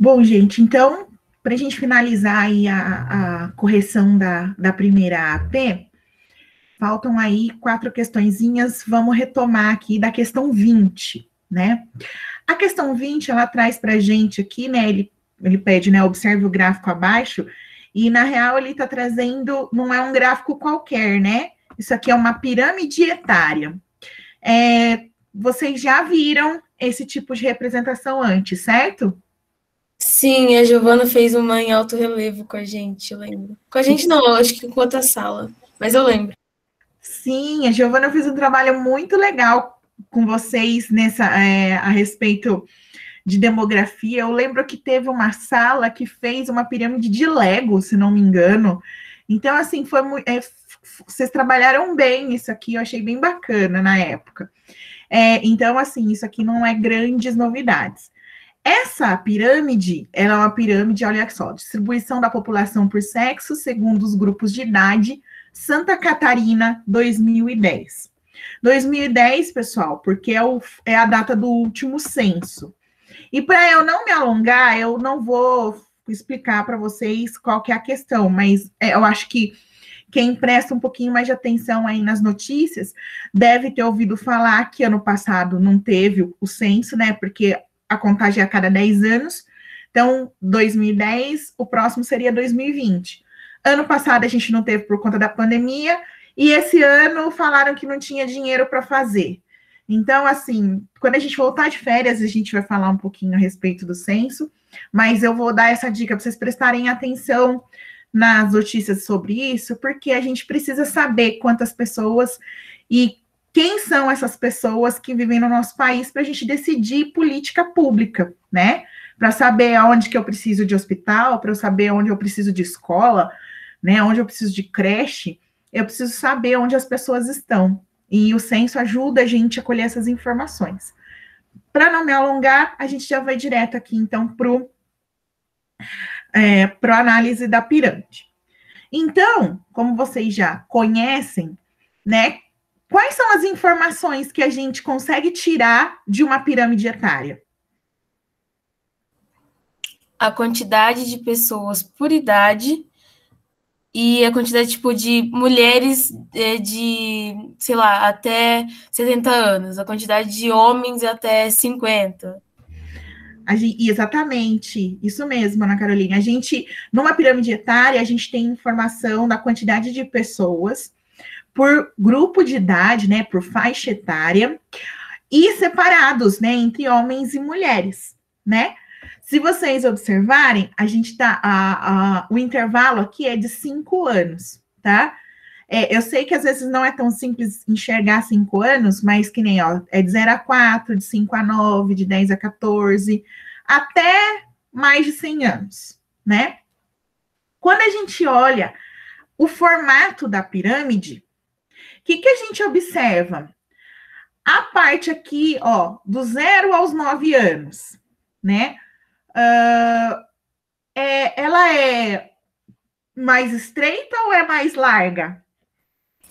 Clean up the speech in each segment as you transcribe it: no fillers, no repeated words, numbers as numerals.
Bom, gente, então, para a gente finalizar aí a correção da primeira AP, faltam aí 4 questõezinhas, vamos retomar aqui da questão 20, né? A questão 20, ela traz para a gente aqui, né, ele pede, né, observe o gráfico abaixo, e na real ele está trazendo, não é um gráfico qualquer, né? Isso aqui é uma pirâmide etária. Vocês já viram esse tipo de representação antes, certo? Sim, a Giovana fez uma em alto relevo com a gente, eu lembro. Com a gente não, acho que com outra sala, mas eu lembro. Sim, a Giovana fez um trabalho muito legal com vocês a respeito de demografia. Eu lembro que teve uma sala que fez uma pirâmide de Lego, se não me engano. Então, assim, vocês trabalharam bem isso aqui, eu achei bem bacana na época. Então, assim, isso aqui não é grandes novidades. Essa pirâmide, ela é uma pirâmide, olha só, distribuição da população por sexo, segundo os grupos de idade, Santa Catarina, 2010. 2010, pessoal, porque é a data do último censo. E para eu não me alongar, eu não vou explicar para vocês qual que é a questão, mas eu acho que quem presta um pouquinho mais de atenção aí nas notícias deve ter ouvido falar que ano passado não teve o censo, né? Porque a contagem é a cada 10 anos. Então, 2010, o próximo seria 2020. Ano passado a gente não teve por conta da pandemia, e esse ano falaram que não tinha dinheiro para fazer. Então, assim, quando a gente voltar de férias, a gente vai falar um pouquinho a respeito do censo, mas eu vou dar essa dica para vocês prestarem atenção nas notícias sobre isso, porque a gente precisa saber quantas pessoas e quem são essas pessoas que vivem no nosso país para a gente decidir política pública, né? Para saber onde que eu preciso de hospital, para eu saber onde eu preciso de escola, né? Onde eu preciso de creche, eu preciso saber onde as pessoas estão. E o censo ajuda a gente a colher essas informações. Para não me alongar, a gente já vai direto aqui, então, para a análise da pirâmide. Então, como vocês já conhecem, né? Quais são as informações que a gente consegue tirar de uma pirâmide etária? A quantidade de pessoas por idade e a quantidade, tipo, de mulheres de, sei lá, até 70 anos, a quantidade de homens até 50. Exatamente, isso mesmo, Ana Carolina. A gente, numa pirâmide etária, a gente tem informação da quantidade de pessoas por grupo de idade, né, por faixa etária, e separados, né, entre homens e mulheres, né? Se vocês observarem, a gente tá, o intervalo aqui é de 5 anos, tá? Eu sei que às vezes não é tão simples enxergar 5 anos, mas que nem, ó, é de 0 a 4, de 5 a 9, de 10 a 14, até mais de 100 anos, né? Quando a gente olha o formato da pirâmide, o que a gente observa? A parte aqui, ó, do 0 aos 9 anos, né? Ela é mais estreita ou é mais larga?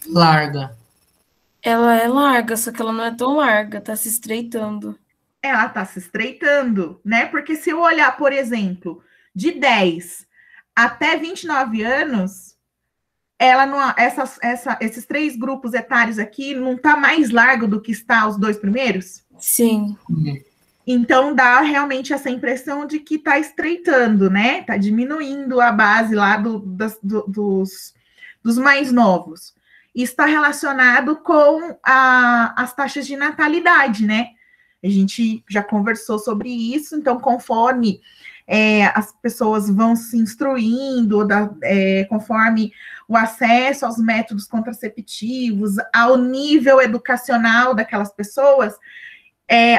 Larga. Ela é larga, só que ela não é tão larga, tá se estreitando. Ela está se estreitando, né? Porque se eu olhar, por exemplo, de 10 até 29 anos, ela não, esses 3 grupos etários aqui não está mais largo do que está os 2 primeiros? Sim. Então dá realmente essa impressão de que está estreitando, né? Está diminuindo a base lá dos mais novos. Isso está relacionado com as taxas de natalidade, né? A gente já conversou sobre isso, então, conforme as pessoas vão se instruindo, conforme o acesso aos métodos contraceptivos, ao nível educacional daquelas pessoas,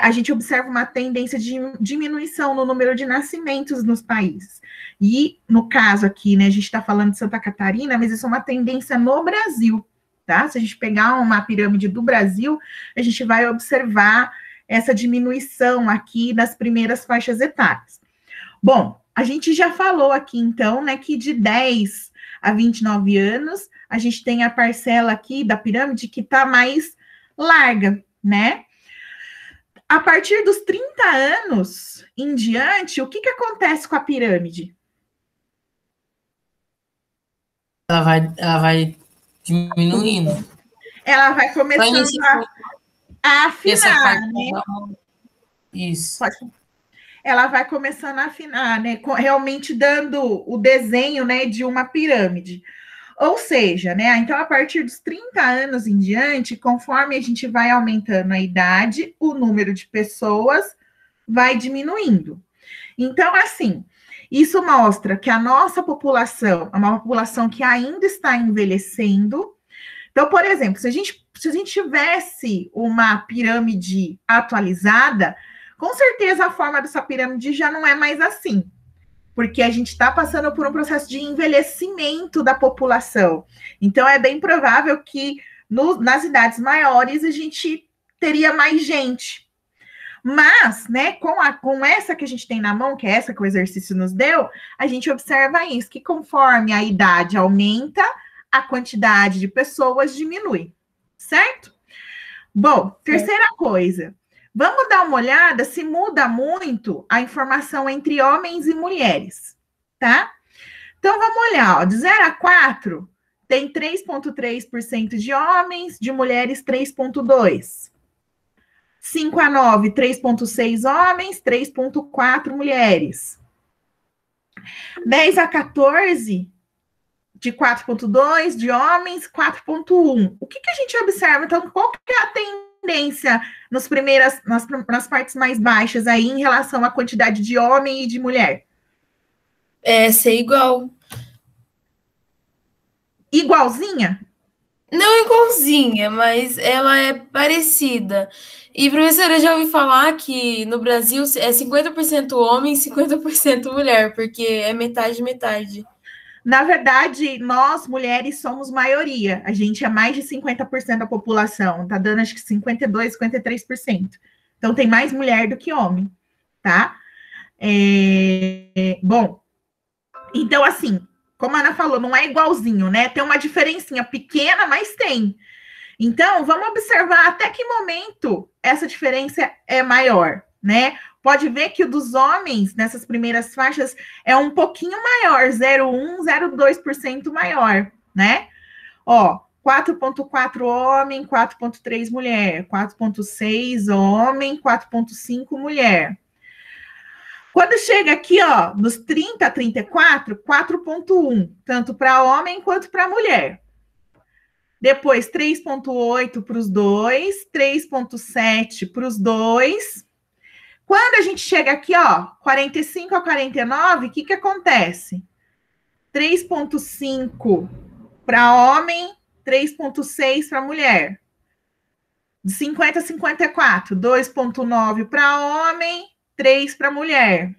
a gente observa uma tendência de diminuição no número de nascimentos nos países. E, no caso aqui, né, a gente está falando de Santa Catarina, mas isso é uma tendência no Brasil, tá? Se a gente pegar uma pirâmide do Brasil, a gente vai observar essa diminuição aqui das primeiras faixas etárias. Bom, a gente já falou aqui, então, né, que de 10 a 29 anos, a gente tem a parcela aqui da pirâmide que está mais larga, né? A partir dos 30 anos em diante, o que acontece com a pirâmide? Ela vai diminuindo. Ela vai começando a Essa afinar, parte né? Isso. Ela vai começando a afinar, né? Realmente dando o desenho, né, de uma pirâmide. Ou seja, né? Então, a partir dos 30 anos em diante, conforme a gente vai aumentando a idade, o número de pessoas vai diminuindo. Então, assim, isso mostra que a nossa população é uma população que ainda está envelhecendo. Então, por exemplo, se a gente tivesse uma pirâmide atualizada, com certeza a forma dessa pirâmide já não é mais assim, porque a gente está passando por um processo de envelhecimento da população. Então, é bem provável que nas idades maiores a gente teria mais gente. Mas, né, com essa que a gente tem na mão, que é essa que o exercício nos deu, a gente observa isso, que conforme a idade aumenta, a quantidade de pessoas diminui, certo? Bom, terceira coisa, vamos dar uma olhada se muda muito a informação entre homens e mulheres, tá? Então, vamos olhar, ó, de 0 a 4, tem 3,3% de homens, de mulheres 3,2%. 5 a 9, 3,6 homens, 3,4 mulheres. 10 a 14, de 4,2 de homens, 4,1. O que a gente observa? Então, qual que é a tendência nas partes mais baixas aí em relação à quantidade de homem e de mulher? É ser igual. Igualzinha? Não igualzinha, mas ela é parecida. E, professora, eu já ouvi falar que no Brasil é 50% homem e 50% mulher, porque é metade, metade. Na verdade, nós, mulheres, somos maioria. A gente é mais de 50% da população. Tá dando, acho que 52%, 53%. Então, tem mais mulher do que homem, tá? Bom, então, assim, como a Ana falou, não é igualzinho, né? Tem uma diferencinha pequena, mas tem. Então, vamos observar até que momento essa diferença é maior, né? Pode ver que o dos homens, nessas primeiras faixas, é um pouquinho maior, 0,1, 0,2% maior, né? Ó, 4,4 homem, 4,3 mulher, 4,6 homem, 4,5 mulher. Quando chega aqui, ó, nos 30 a 34, 4,1, tanto para homem quanto para mulher. Depois, 3,8 para os dois, 3,7 para os dois. Quando a gente chega aqui, ó, 45 a 49, o que acontece? 3,5 para homem, 3,6 para mulher. De 50 a 54, 2,9 para homem, 3 para mulher.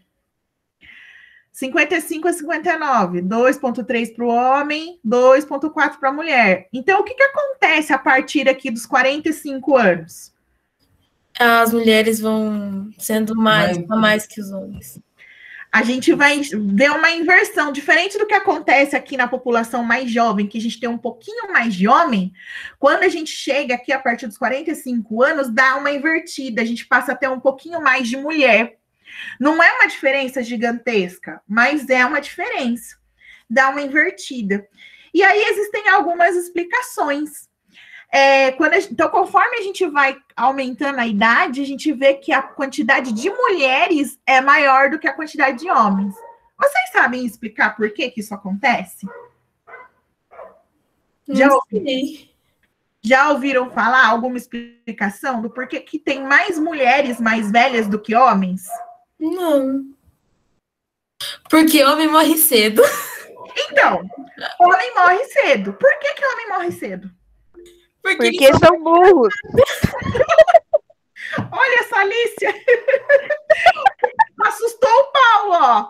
55 a 59, 2,3 para o homem, 2,4 para a mulher. Então, o que acontece a partir aqui dos 45 anos? As mulheres vão sendo mais que os homens. A gente vai ver uma inversão, diferente do que acontece aqui na população mais jovem, que a gente tem um pouquinho mais de homem. Quando a gente chega aqui a partir dos 45 anos, dá uma invertida, a gente passa a ter um pouquinho mais de mulher. Não é uma diferença gigantesca, mas é uma diferença. Dá uma invertida. E aí existem algumas explicações. Então, conforme a gente vai aumentando a idade, a gente vê que a quantidade de mulheres é maior do que a quantidade de homens. Vocês sabem explicar por que isso acontece? Já ouviram falar alguma explicação do porquê que tem mais mulheres mais velhas do que homens? Não. Porque homem morre cedo. Então, homem morre cedo. Por que homem morre cedo? Porque são burros. Olha essa Alicia. Assustou o Paulo, ó.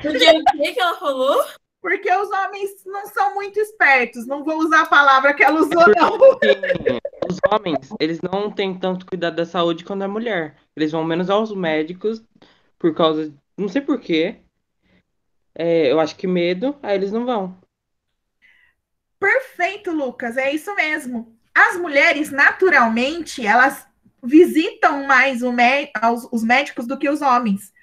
Porque o que ela falou? Porque os homens não são muito espertos. Não vou usar a palavra que ela usou, não. Os homens, eles não têm tanto cuidado da saúde quanto a mulher. Eles vão menos aos médicos por causa... Não sei por quê. Eu acho que medo, aí eles não vão. Perfeito, Lucas. É isso mesmo. As mulheres, naturalmente, elas visitam mais os médicos do que os homens.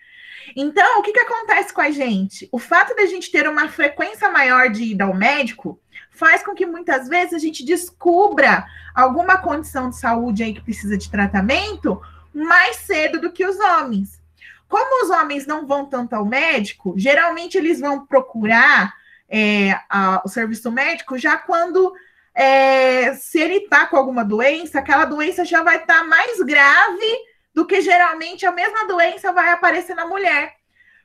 Então, o que acontece com a gente? O fato de a gente ter uma frequência maior de ir ao médico faz com que muitas vezes a gente descubra alguma condição de saúde aí que precisa de tratamento mais cedo do que os homens. Como os homens não vão tanto ao médico, geralmente eles vão procurar o serviço médico já quando, se ele está com alguma doença, aquela doença já vai estar mais grave do que geralmente a mesma doença vai aparecer na mulher.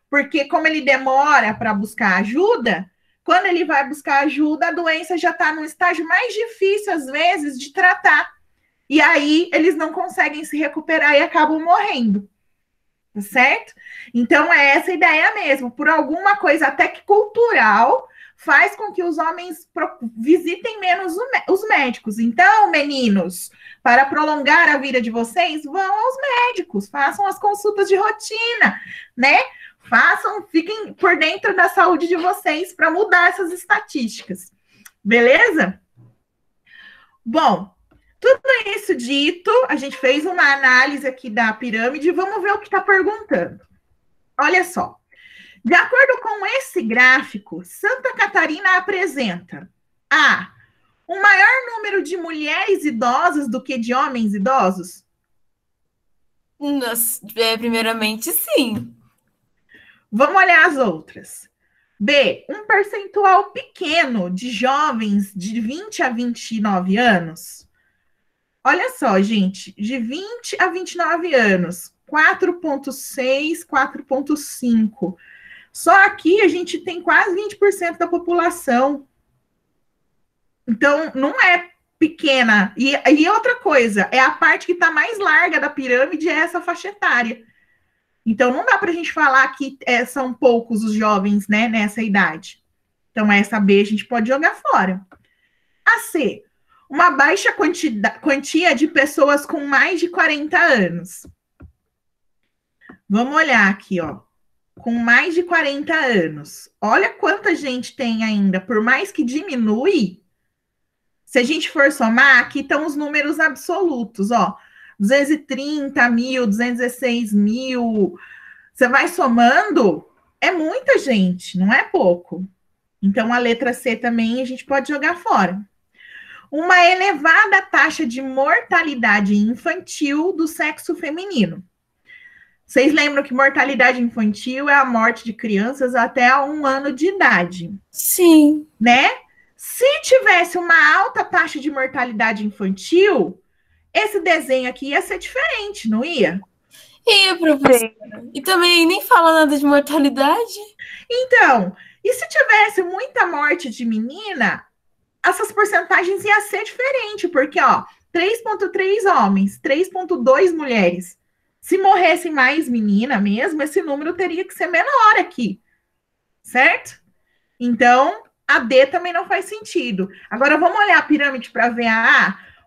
Porque como ele demora para buscar ajuda, quando ele vai buscar ajuda, a doença já está num estágio mais difícil, às vezes, de tratar. E aí eles não conseguem se recuperar e acabam morrendo. Certo? Então, é essa ideia mesmo. Por alguma coisa até que cultural, faz com que os homens visitem menos os médicos. Então, meninos, para prolongar a vida de vocês, vão aos médicos, façam as consultas de rotina, né? Fiquem por dentro da saúde de vocês para mudar essas estatísticas. Beleza? Bom, tudo isso dito, a gente fez uma análise aqui da pirâmide, vamos ver o que está perguntando. Olha só. De acordo com esse gráfico, Santa Catarina apresenta um maior número de mulheres idosas do que de homens idosos? Primeiramente, sim. Vamos olhar as outras. B, um percentual pequeno de jovens de 20 a 29 anos. Olha só, gente, de 20 a 29 anos, 4,6, 4,5. Só aqui a gente tem quase 20% da população. Então, não é pequena. E outra coisa, é a parte que está mais larga da pirâmide, é essa faixa etária. Então, não dá para a gente falar que são poucos os jovens, né, nessa idade. Então, essa B a gente pode jogar fora. A C, uma baixa quantia de pessoas com mais de 40 anos. Vamos olhar aqui, ó. Com mais de 40 anos. Olha quanta gente tem ainda. Por mais que diminui, se a gente for somar, aqui estão os números absolutos, ó. 230 mil, 216 mil. Você vai somando, é muita gente, não é pouco. Então, a letra C também a gente pode jogar fora. Uma elevada taxa de mortalidade infantil do sexo feminino. Vocês lembram que mortalidade infantil é a morte de crianças até 1 ano de idade? Sim. Né? Se tivesse uma alta taxa de mortalidade infantil, esse desenho aqui ia ser diferente, não ia? Ia, professora. E também nem fala nada de mortalidade. Então, e se tivesse muita morte de menina, essas porcentagens iam ser diferentes, porque, ó, 3,3 homens, 3,2 mulheres. Se morresse mais menina mesmo, esse número teria que ser menor aqui, certo? Então, a D também não faz sentido. Agora, vamos olhar a pirâmide para ver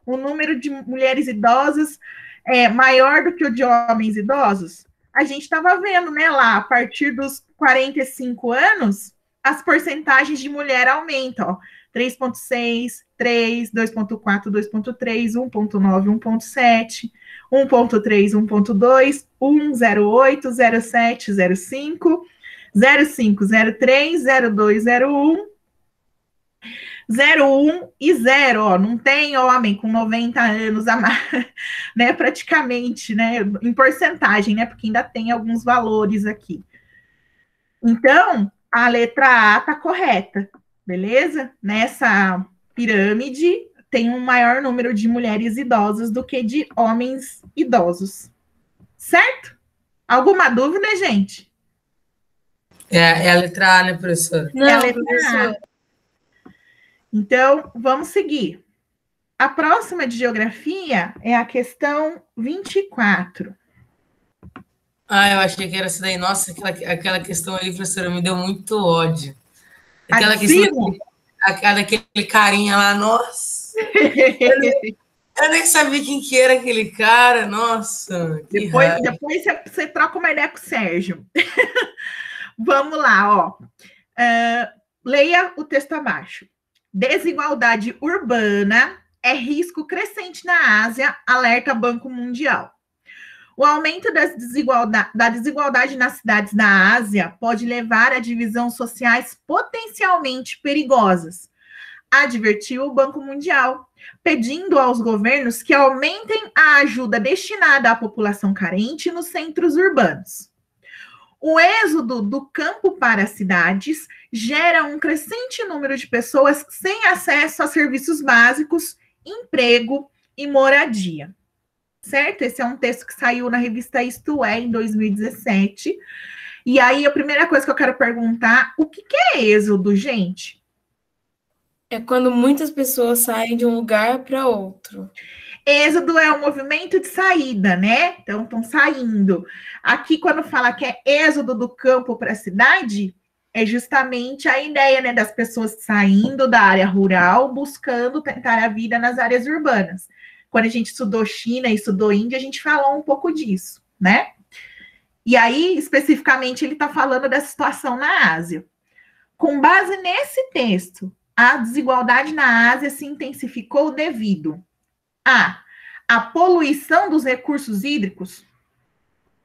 o número de mulheres idosas é maior do que o de homens idosos? A gente estava vendo, né, lá, a partir dos 45 anos, as porcentagens de mulher aumentam, ó. 3,6, 3, 2,4, 2,3, 1,9, 1,7, 1,3, 1,2, 1, 0,8, 0,7, 0,5, 0,5, 0,3, 0,2, 0,1, 0,1 e 0, ó, não tem homem com 90 anos a mais, né, praticamente, né, em porcentagem, né, porque ainda tem alguns valores aqui. Então, a letra A tá correta, beleza? Nessa pirâmide, tem um maior número de mulheres idosas do que de homens idosos, certo? Alguma dúvida, gente? É a letra A, né, professora? Não, É a letra professora. A. Então, vamos seguir. A próxima de geografia é a questão 24. Eu achei que era essa daí. Nossa, aquela questão ali, professora, me deu muito ódio. Aquela daquele carinha lá, nossa. Eu nem sabia quem que era aquele cara, nossa. Depois você troca uma ideia com o Sérgio. Vamos lá, ó. Leia o texto abaixo. Desigualdade urbana é risco crescente na Ásia, alerta Banco Mundial. O aumento da desigualdade nas cidades da Ásia pode levar a divisões sociais potencialmente perigosas, advertiu o Banco Mundial, pedindo aos governos que aumentem a ajuda destinada à população carente nos centros urbanos. O êxodo do campo para as cidades gera um crescente número de pessoas sem acesso a serviços básicos, emprego e moradia. Certo? Esse é um texto que saiu na revista Isto É, em 2017. E aí, a primeira coisa que eu quero perguntar, o que é êxodo, gente? É quando muitas pessoas saem de um lugar para outro. Êxodo é um movimento de saída, né? Então, estão saindo. Aqui, quando fala que é êxodo do campo para a cidade, é justamente a ideia, né, das pessoas saindo da área rural, buscando tentar a vida nas áreas urbanas. Quando a gente estudou China e estudou Índia, a gente falou um pouco disso, né? E aí, especificamente, ele está falando da situação na Ásia. Com base nesse texto, a desigualdade na Ásia se intensificou devido a poluição dos recursos hídricos.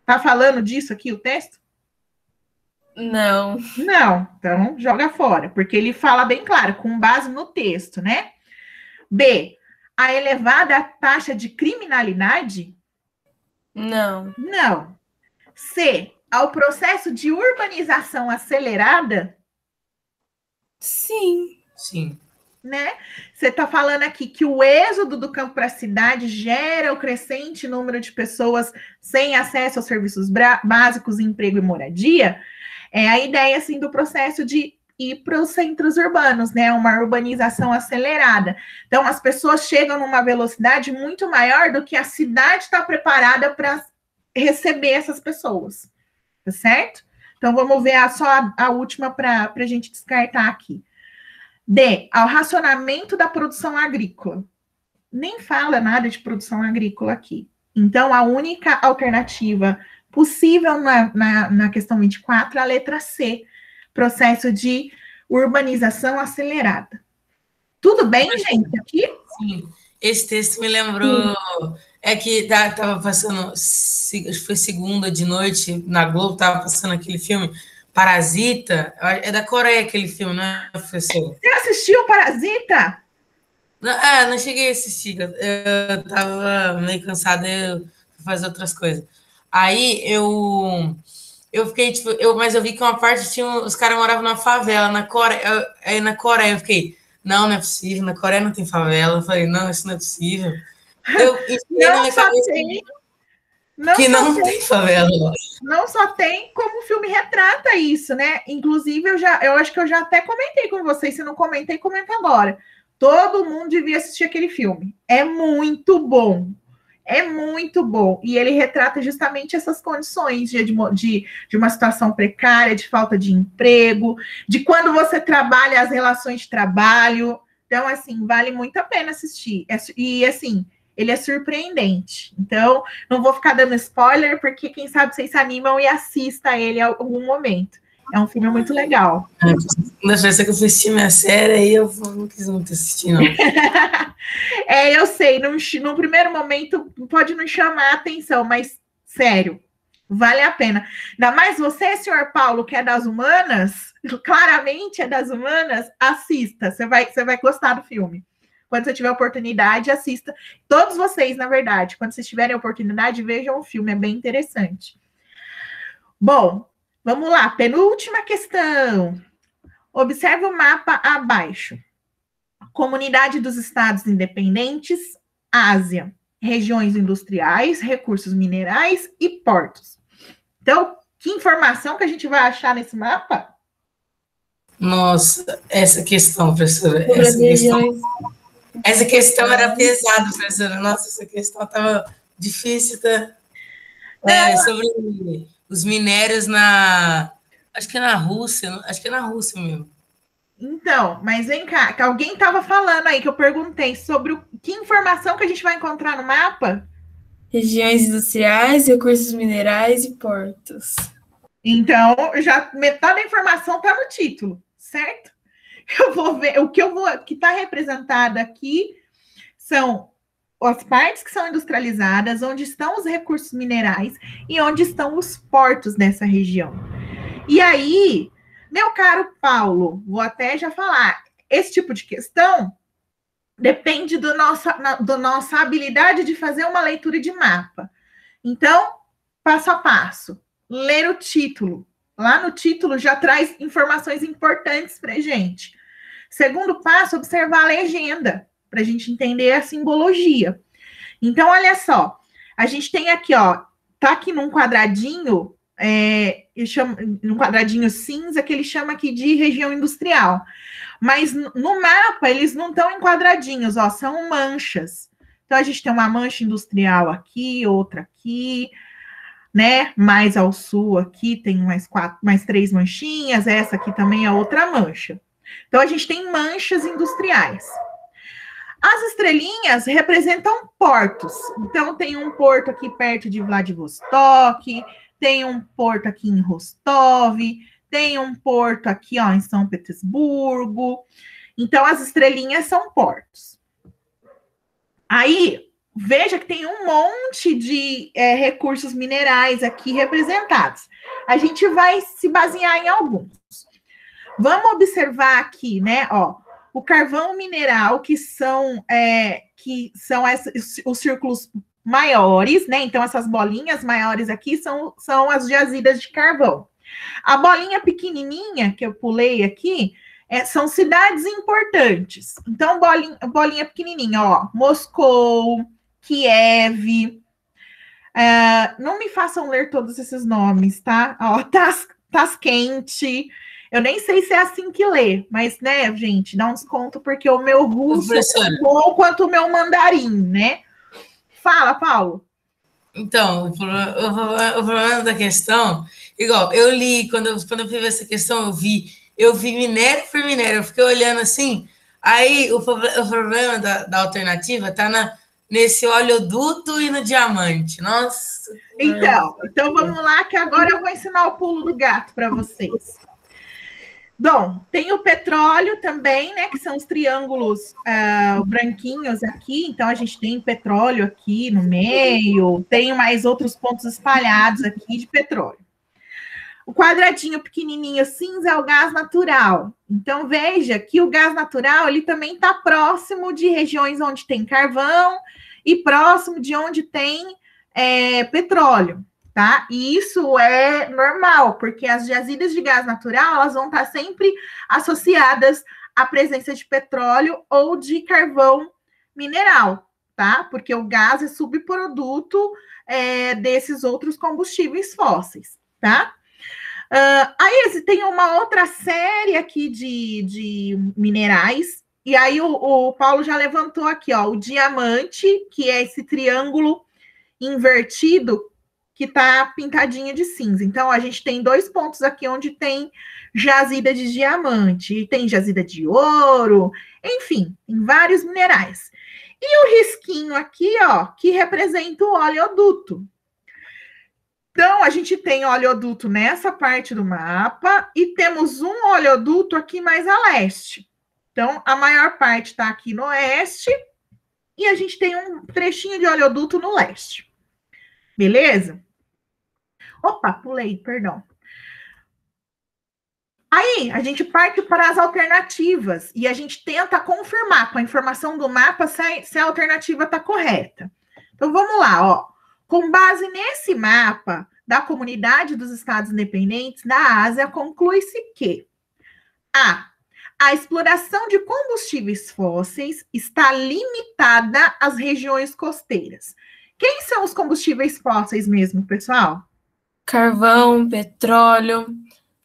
Está falando disso aqui o texto? Não. Não, então joga fora, porque ele fala bem claro, com base no texto, né? B, a elevada taxa de criminalidade? Não. Não. C, ao processo de urbanização acelerada? Sim. Sim. Né? Você está falando aqui que o êxodo do campo para a cidade gera o crescente número de pessoas sem acesso aos serviços básicos, emprego e moradia. É a ideia, assim, do processo de ir para os centros urbanos, né? Uma urbanização acelerada. Então, as pessoas chegam numa velocidade muito maior do que a cidade está preparada para receber essas pessoas, tá certo? Então, vamos ver só a última para a gente descartar aqui. D, ao racionamento da produção agrícola. Nem fala nada de produção agrícola aqui. Então, a única alternativa possível na questão 24 é a letra C, processo de urbanização acelerada. Tudo bem, gente, aqui? Sim, esse texto me lembrou... É que estava passando, acho que foi segunda de noite, na Globo, estava passando aquele filme... Parasita, é da Coreia aquele filme, né, professor? Você assistiu Parasita? Não cheguei a assistir, eu tava meio cansada, eu fui fazer outras coisas. Aí eu fiquei, tipo, mas eu vi que uma parte tinha, os caras moravam na favela, na Coreia, aí na Coreia eu fiquei, não é possível, na Coreia não tem favela, eu falei, não, isso não é possível. Eu não na minha cabeça que não tem favela. Não só tem, como o filme retrata isso, né? Inclusive, eu acho que eu já até comentei com vocês. Se não comentei, comenta agora. Todo mundo devia assistir aquele filme. É muito bom. É muito bom. E ele retrata justamente essas condições de uma situação precária, de falta de emprego, de quando você trabalha, as relações de trabalho. Então, assim, vale muito a pena assistir. E, assim, ele é surpreendente. Então, não vou ficar dando spoiler, porque quem sabe vocês se animam e assista ele em algum momento. É um filme muito legal. Na vez que eu fui assistir minha série, aí eu não quis muito assistir, não. Eu sei, no primeiro momento pode não chamar a atenção, mas, sério, vale a pena. Ainda mais você, senhor Paulo, que é das humanas, claramente é das humanas, assista, você vai gostar do filme. Quando você tiver oportunidade, assista. Todos vocês, na verdade, quando vocês tiverem oportunidade, vejam o filme, é bem interessante. Bom, vamos lá, penúltima questão. Observe o mapa abaixo. Comunidade dos Estados Independentes, Ásia, regiões industriais, recursos minerais e portos. Então, que informação que a gente vai achar nesse mapa? Nossa, essa questão, professora, essa questão era pesada, professora. Nossa, essa questão estava difícil, tá? Sobre os minérios acho que é na Rússia, acho que é na Rússia mesmo. Então, mas vem cá, que alguém estava falando aí, que eu perguntei sobre que informação que a gente vai encontrar no mapa? Regiões industriais, recursos minerais e portos. Então, metade da informação está no título, certo? Eu vou ver, que está representado aqui são as partes que são industrializadas, onde estão os recursos minerais e onde estão os portos nessa região. E aí, meu caro Paulo, vou até já falar, esse tipo de questão depende do nossa habilidade de fazer uma leitura de mapa. Então, passo a passo, ler o título. Lá no título já traz informações importantes para a gente. Segundo passo, observar a legenda, para a gente entender a simbologia. Então, olha só, a gente tem aqui, ó, tá aqui num quadradinho, num quadradinho cinza, que ele chama aqui de região industrial. Mas no mapa, eles não estão em quadradinhos, ó, são manchas. Então, a gente tem uma mancha industrial aqui, outra aqui, né? Mais ao sul aqui tem mais 3 manchinhas, essa aqui também é outra mancha. Então, a gente tem manchas industriais. As estrelinhas representam portos. Então, tem um porto aqui perto de Vladivostok, tem um porto aqui em Rostov, tem um porto aqui, ó, em São Petersburgo. Então, as estrelinhas são portos. Aí, veja que tem um monte de recursos minerais aqui representados. A gente vai se basear em alguns. Vamos observar aqui, né, ó, o carvão mineral, que são os círculos maiores, né? Então, essas bolinhas maiores aqui são as jazidas de carvão. A bolinha pequenininha, que eu pulei aqui, são cidades importantes. Então, bolinha pequenininha, ó, Moscou, Kiev. Não me façam ler todos esses nomes, tá? Ó, Tashkent. Eu nem sei se é assim que lê, mas, né, gente, dá um desconto, porque o meu russo é tão bom quanto o meu mandarim, né? Fala, Paulo. Então, o problema da questão, igual, eu li, quando eu fui ver essa questão, eu vi minério por minério, eu fiquei olhando assim, aí o problema da alternativa está nesse oleoduto e no diamante, nossa. Então vamos lá, que agora eu vou ensinar o pulo do gato para vocês. Bom, tem o petróleo também, né, que são os triângulos branquinhos aqui, então a gente tem petróleo aqui no meio, tem mais outros pontos espalhados aqui de petróleo. O quadradinho pequenininho cinza é o gás natural. Então, veja que o gás natural, ele também está próximo de regiões onde tem carvão e próximo de onde tem petróleo. Tá? E isso é normal, porque as jazidas de gás natural, elas vão estar sempre associadas à presença de petróleo ou de carvão mineral, tá? Porque o gás é subproduto desses outros combustíveis fósseis, tá? Aí tem uma outra série aqui de minerais, e aí o Paulo já levantou aqui, ó, o diamante, que é esse triângulo invertido, que está pintadinho de cinza. Então, a gente tem 2 pontos aqui onde tem jazida de diamante, tem jazida de ouro, enfim, tem vários minerais. E o risquinho aqui, ó, que representa o oleoduto. Então, a gente tem oleoduto nessa parte do mapa e temos um oleoduto aqui mais a leste. Então, a maior parte está aqui no oeste e a gente tem um trechinho de oleoduto no leste. Beleza? Opa, pulei, perdão. Aí, a gente parte para as alternativas e a gente tenta confirmar com a informação do mapa se a alternativa está correta. Então, vamos lá, ó. Com base nesse mapa da Comunidade dos Estados Independentes da Ásia, conclui-se que a exploração de combustíveis fósseis está limitada às regiões costeiras. Quem são os combustíveis fósseis mesmo, pessoal? Carvão, petróleo,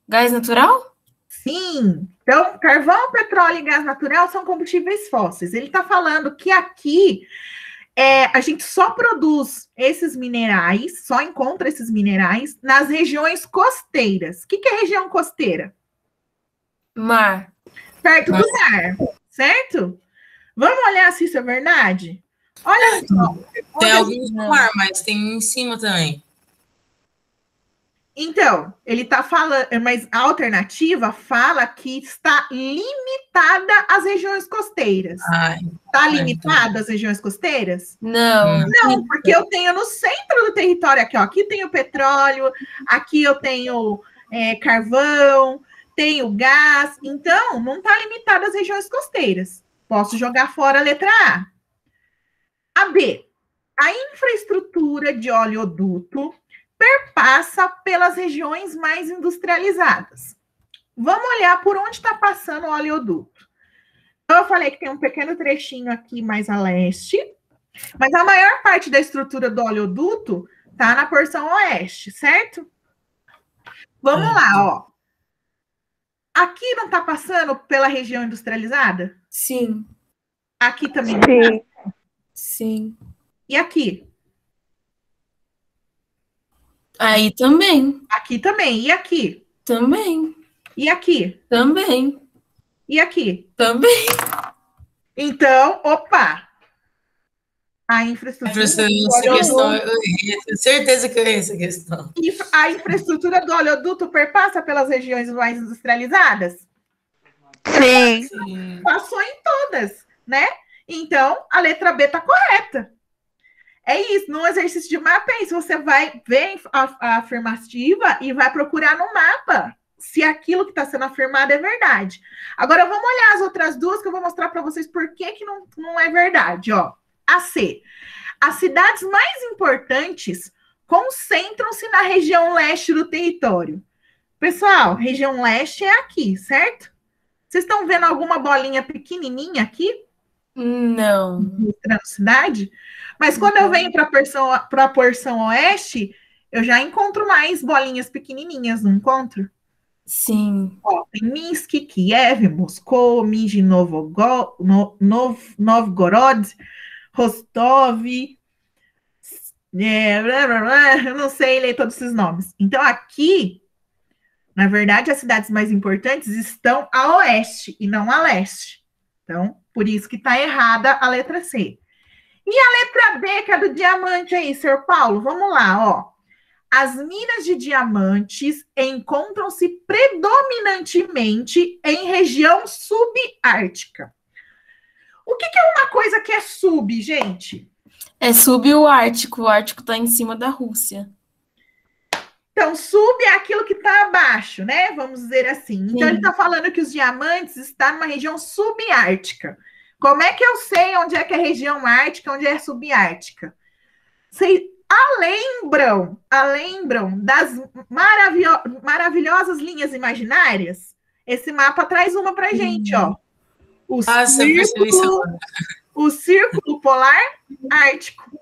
gás natural? Sim. Então, carvão, petróleo e gás natural são combustíveis fósseis. Ele está falando que aqui a gente só produz esses minerais, só encontra esses minerais nas regiões costeiras. O que é região costeira? Mar. Perto do mar, certo? Vamos olhar se isso é verdade? Olha só. Tem alguns no mar, mas tem em cima também. Então, ele está falando, mas a alternativa fala que está limitada às regiões costeiras. Está limitada às regiões costeiras? Não. Não, porque eu tenho no centro do território aqui, ó. Aqui tem o petróleo, aqui eu tenho carvão, tenho gás. Então, não está limitado às regiões costeiras. Posso jogar fora a letra A. A B. A infraestrutura de oleoduto perpassa pelas regiões mais industrializadas. Vamos olhar por onde está passando o oleoduto. Então, eu falei que tem um pequeno trechinho aqui mais a leste, mas a maior parte da estrutura do oleoduto está na porção oeste, certo? Vamos lá, ó. Aqui não está passando pela região industrializada? Sim. Aqui também? Sim. Sim. E aqui? Aí também. Aqui também. E aqui? Também. E aqui? Também. E aqui? Também. Então, opa! A infraestrutura. Essa questão, eu tenho certeza que eu errei essa questão. A infraestrutura do oleoduto perpassa pelas regiões mais industrializadas? Sim. Passou em todas, né? Então, a letra B está correta. É isso, no exercício de mapa é isso. Você vai ver a afirmativa e vai procurar no mapa se aquilo que está sendo afirmado é verdade. Agora, vamos olhar as outras duas que eu vou mostrar para vocês por que não é verdade. Ó. A C. As cidades mais importantes concentram-se na região leste do território. Pessoal, região leste é aqui, certo? Vocês estão vendo alguma bolinha pequenininha aqui? Não. Mostrando cidade? Mas quando eu venho para a porção oeste, eu já encontro mais bolinhas pequenininhas, não encontro? Sim. Ó, tem Minsk, Kiev, Moscou, Nizhny Novgorod, Rostov, eu não sei ler todos esses nomes. Então, aqui, na verdade, as cidades mais importantes estão a oeste e não a leste. Então, por isso que está errada a letra C. E a letra B, que é do diamante aí, senhor Paulo? Vamos lá, ó. As minas de diamantes encontram-se predominantemente em região subártica. O que é uma coisa que é sub, gente? É sub o Ártico. O Ártico está em cima da Rússia. Então, sub é aquilo que está abaixo, né? Vamos dizer assim. Então, Sim. ele está falando que os diamantes estão numa região subártica. Como é que eu sei onde é que é região ártica, onde é subártica? Vocês lembram das maravilhosas linhas imaginárias? Esse mapa traz uma para gente, ó. O círculo polar ártico.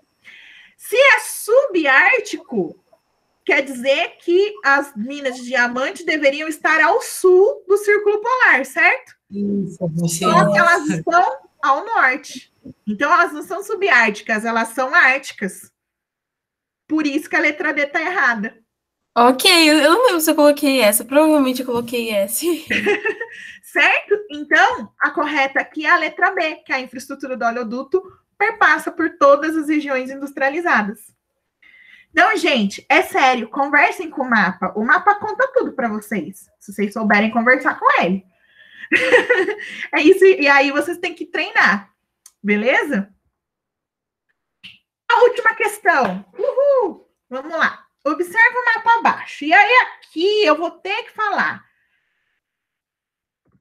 Se é subártico, quer dizer que as minas de diamante deveriam estar ao sul do círculo polar, certo? Só que elas estão ao norte. Então, elas não são subárticas, elas são árticas. Por isso que a letra D está errada. Ok, eu não lembro se eu coloquei essa. Provavelmente eu coloquei essa. Certo? Então, a correta aqui é a letra B, que a infraestrutura do oleoduto perpassa por todas as regiões industrializadas. Então, gente, é sério, conversem com o mapa. O mapa conta tudo para vocês, se vocês souberem conversar com ele. É isso, e aí vocês têm que treinar, beleza? A última questão. Uhul! Vamos lá. Observa o mapa abaixo. E aí aqui eu vou ter que falar.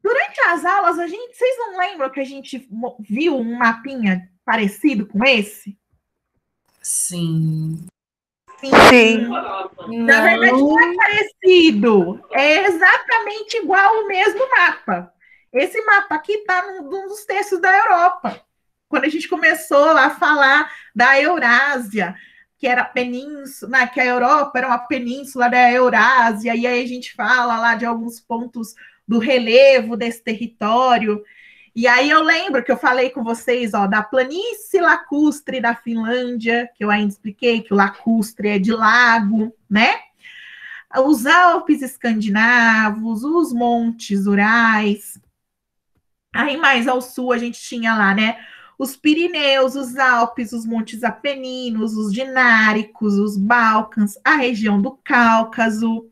Durante as aulas, vocês não lembram que a gente viu um mapinha parecido com esse? Sim. Sim. Na verdade, não é parecido. É exatamente igual o mesmo mapa. Esse mapa aqui está num dos textos da Europa. Quando a gente começou lá a falar da Eurásia, que era a península, que a Europa era uma península da Eurásia, e aí a gente fala lá de alguns pontos do relevo desse território. E aí eu lembro que eu falei com vocês, ó, da planície lacustre da Finlândia, que eu ainda expliquei que o lacustre é de lago, né? Os Alpes escandinavos, os montes Urais. Aí mais ao sul a gente tinha lá, né? os Pirineus, os Alpes, os Montes Apeninos, os Dináricos, os Balcãs, a região do Cáucaso,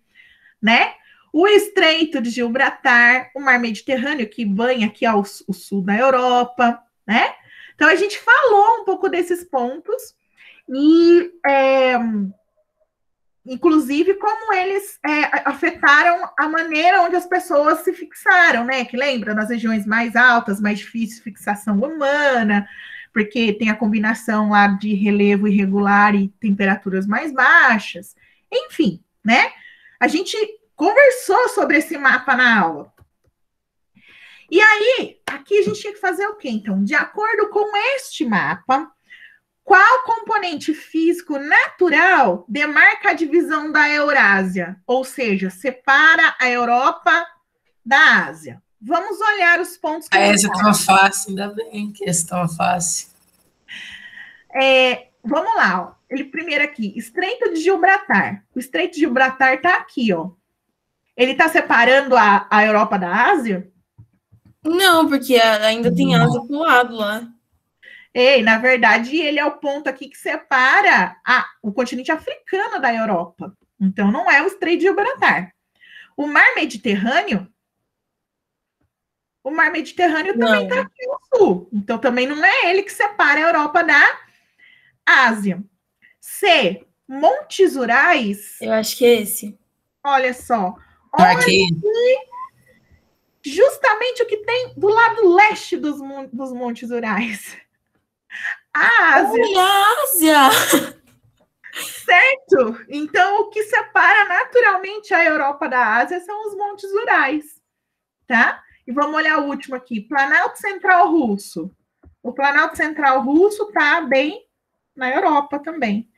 né? O Estreito de Gibraltar, o Mar Mediterrâneo, que banha aqui o sul da Europa, né? Então, a gente falou um pouco desses pontos e, inclusive, como eles afetaram a maneira onde as pessoas se fixaram, né? Que lembra, nas regiões mais altas, mais difícil fixação humana, porque tem a combinação lá de relevo irregular e temperaturas mais baixas. Enfim, né? A gente conversou sobre esse mapa na aula. E aí, aqui a gente tinha que fazer o quê? Então, de acordo com este mapa, qual componente físico natural demarca a divisão da Eurásia? Ou seja, separa a Europa da Ásia. Vamos olhar os pontos que essa estava fácil, ainda bem que essa estava fácil. Vamos lá, ó. Ele primeiro aqui, Estreito de Gibraltar. O Estreito de Gibraltar está aqui, ó. Ele está separando a Europa da Ásia? Não, porque ainda tem Ásia pro lado lá. Na verdade, ele é o ponto aqui que separa o continente africano da Europa. Então, não é o Estreito de Gibraltar. O Mar Mediterrâneo também está aqui no sul. Então, também não é ele que separa a Europa da Ásia. C, Montes Urais. Eu acho que é esse. Olha só. Olha aqui, justamente o que tem do lado leste dos Montes Urais. A Ásia. Olha a Ásia! Certo? Então, o que separa naturalmente a Europa da Ásia são os Montes Urais, tá? E vamos olhar o último aqui, Planalto Central Russo. O Planalto Central Russo está bem na Europa também.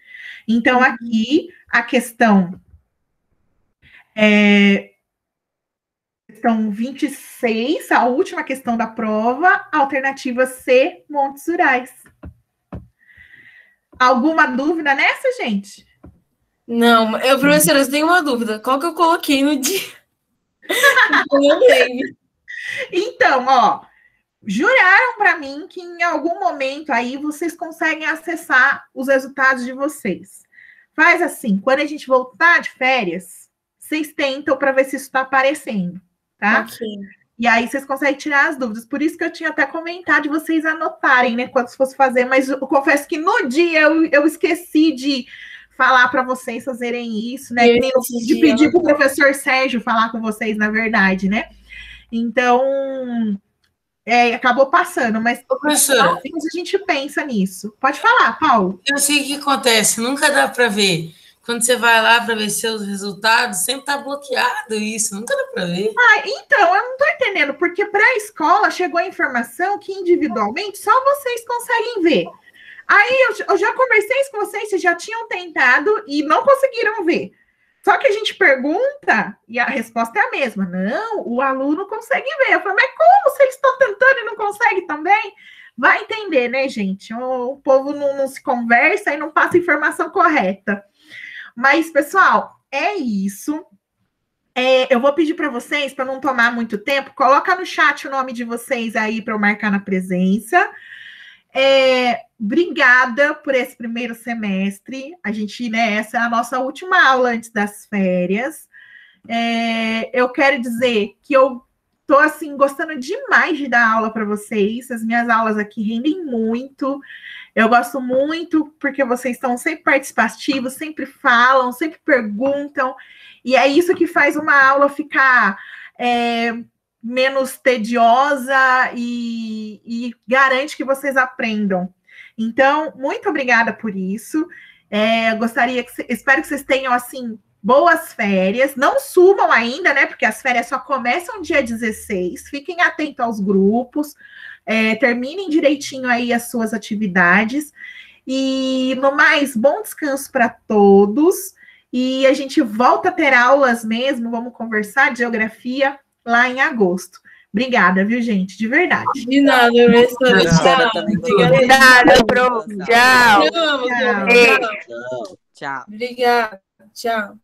Então, aqui, a questão 26, a última questão da prova, alternativa C, Montes Urais. Alguma dúvida nessa, gente? Não, professora, eu tenho uma dúvida. Qual que eu coloquei no dia? Eu não lembro. Então, ó, juraram para mim que em algum momento aí vocês conseguem acessar os resultados de vocês. Faz assim, quando a gente voltar de férias, vocês tentam para ver se isso está aparecendo, tá? Ok. E aí vocês conseguem tirar as dúvidas. Por isso que eu tinha até comentado de vocês anotarem, né, quando fosse fazer, mas eu confesso que no dia eu esqueci de falar para vocês fazerem isso, né? De pedir para o professor Sérgio falar com vocês, na verdade, né? Então, acabou passando, mas professora, a gente pensa nisso. Pode falar, Paulo. Eu sei o que acontece, nunca dá para ver. Quando você vai lá para ver seus resultados, sempre está bloqueado isso, nunca dá para ver. Então, eu não estou entendendo, porque para a escola chegou a informação que individualmente só vocês conseguem ver. Aí eu já conversei isso com vocês já tinham tentado e não conseguiram ver. Só que a gente pergunta e a resposta é a mesma. Não, o aluno consegue ver. Eu falo, mas como se eles estão tentando e não conseguem também? Vai entender, né, gente? O povo não se conversa e não passa a informação correta. Mas, pessoal, é isso. Eu vou pedir para vocês, para não tomar muito tempo, coloca no chat o nome de vocês aí para eu marcar na presença. Obrigada por esse primeiro semestre. A gente, né, essa é a nossa última aula antes das férias. Eu quero dizer que eu estou assim gostando demais de dar aula para vocês. As minhas aulas aqui rendem muito. Eu gosto muito porque vocês estão sempre participativos, sempre falam, sempre perguntam. E é isso que faz uma aula ficar menos tediosa e garante que vocês aprendam. Então, muito obrigada por isso. Espero que vocês tenham, assim, boas férias. Não sumam ainda, né? Porque as férias só começam dia 16. Fiquem atentos aos grupos. Terminem direitinho aí as suas atividades. E, no mais, bom descanso para todos. E a gente volta a ter aulas mesmo. Vamos conversar de geografia lá em agosto. Obrigada, viu, gente? De verdade. De nada, professora. Tchau. De nada, pro. Tchau. Tchau. Tchau. Obrigada. Tchau.